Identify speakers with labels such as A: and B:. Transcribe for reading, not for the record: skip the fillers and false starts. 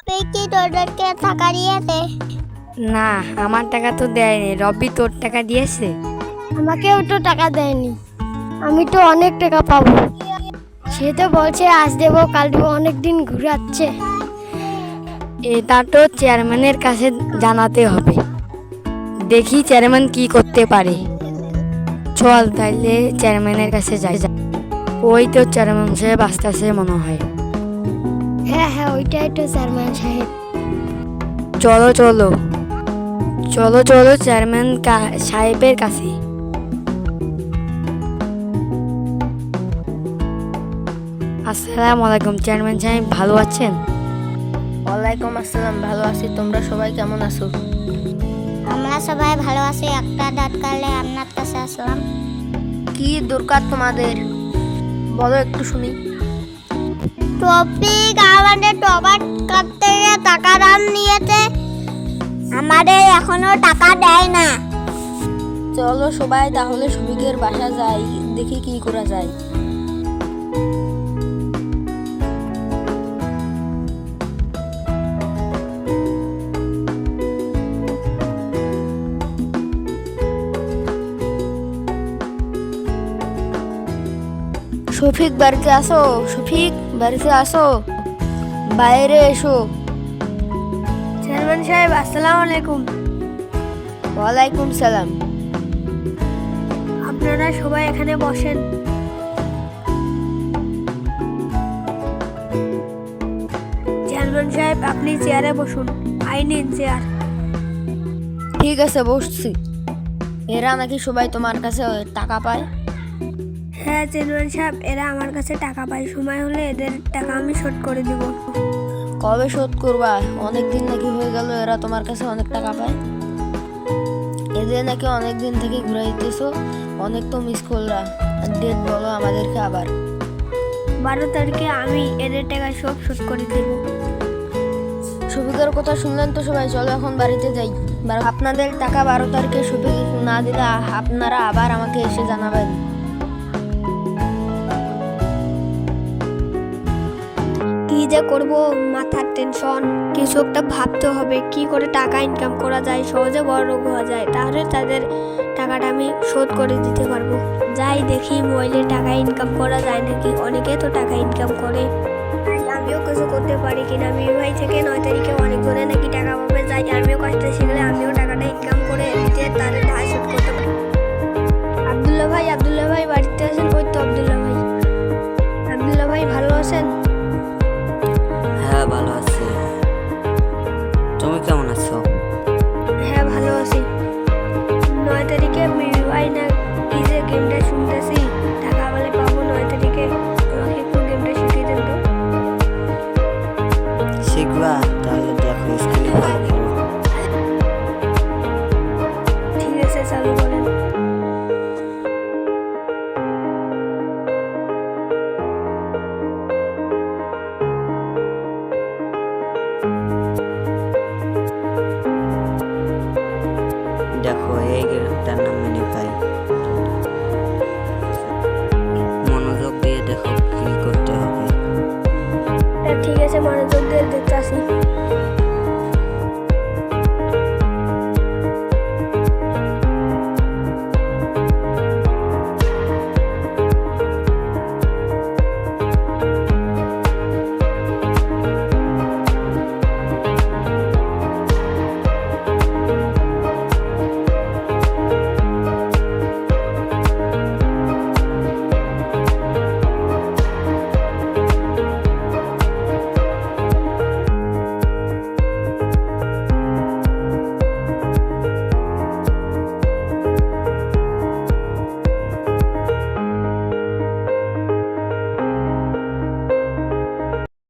A: কি তোদেরকে টাকা দিয়েছে?
B: না, আমার টাকা তো দেয়নি। রবি তোর টাকা দিয়েছে?
C: আমাকেও তো টাকা দেয়নি। আমি তো অনেক টাকা পাবো। সে তো বলছে আজ দেবো কাল দেবো, অনেকদিন ঘুরাচ্ছে।
B: এটা তো চেয়ারম্যানের কাছে জানাতে হবে। দেখি চেয়ারম্যান কি করতে পারে। চল তাইলে চেয়ারম্যানের কাছে যাই। ওই তো চেয়ারম্যান সাহেব আসতেছে মনে হয়।
C: হ্যাঁ হ্যাঁ, ওইটাই তো চেয়ারম্যান সাহেব।
B: চলো চলো চলো চলো চেয়ারম্যান সাহেবের কাছে। আসসালামু আলাইকুম চেয়ারম্যান সাহেব, ভালো আছেন?
D: ওয়ালাইকুম আসসালাম, ভালো আছি। তোমরা সবাই কেমন আছো?
A: আমরা সবাই ভালো আছি। একটা দরকারে আপনার কাছে আসলাম।
D: কি দরকার তোমাদের, বলো একটু শুনি।
A: টপিক আমাদের টবার কাটতে গিয়ে টাকা দাম নিয়েছে, আমাদের এখনো টাকা দেয় না।
D: চলো সবাই তাহলে শফিকের বাসা যাই, দেখি কি করা যায়। শফিক বাড়িতে আসো, শফিক বাড়িতে আসো, বাইরে এসো।
C: চেয়ারম্যান সাহেব আসসালামু আলাইকুম।
D: ওয়ালাইকুম সালাম।
C: আপনারা সবাই এখানে বসেন। চেয়ারম্যান সাহেব আপনি চেয়ারে বসুন। আই নিন চেয়ার।
D: ঠিক আছে, বসছি। এরা নাকি সবাই তোমার কাছে টাকা পায়?
C: হ্যাঁ চেয়ারম্যান সাহেব, এরা আমার কাছে টাকা পায়। সময় হলে এদের টাকা আমি শোধ করে দিব।
D: কবে শোধ করবা? অনেক দিন নাকি হয়ে গেল এরা তোমার কাছে অনেক টাকা পায়। এদের নাকি অনেক দিন থেকে ঘুরাইতেছো, অনেক তো মিস করলা। ডেট বলো আমাদেরকে আবার।
C: 12 তারিখে আমি এদের টাকা সব শোধ করে দেব।
D: শফিকের কথা শুনলেন তো সবাই, চলো এখন বাড়িতে যাই। আপনাদের টাকা 12 তারিখে শফিক না দিলে আপনারা আবার আমাকে এসে জানাবেন।
C: কি যে করব, মাথার টেনশন। কিছু একটা ভাবতে হবে, কি করে টাকা ইনকাম করা যায়, সহজে বড় লোক হওয়া যায়, তাহলে তাদের টাকাটা আমি শোধ করে দিতে পারবো। যাই দেখি মোবাইলে টাকা ইনকাম করা যায় নাকি। অনেকে তো টাকা ইনকাম করে, তাই আমিও কিছু করতে পারি কিনা। মেয়ে ভাই থেকে 9 তারিখে অনেকজনে নাকি টাকা পাবে, যাই আমিও কাজটা শিখলে আমিও টাকাটা ইনকাম করে নিজে তাদের ধার শোধ করতে পারি। আব্দুল্লাহ ভাই বাড়িতে আছেন? ওই তো আব্দুল্লাহ ভাই। আব্দুল্লাহ ভাই ভালো আছেন?
E: হ্যাঁ ভালো আছি। তুমি কেমন আছো?
C: হ্যাঁ ভালো আছি। 9 তারিখে ভাই না কি যে গেমটা শুনতেছি, টাকা বলে পাবো 9 তারিখে। আমাকে একটু গেমটা শিখিয়ে দেন তো।
E: শিখবা? তাহলে দেখো স্ক্রিনে ফলো করো।
C: ঠিক আছে, চালু করেন।
E: দেখো এই গেমটার নাম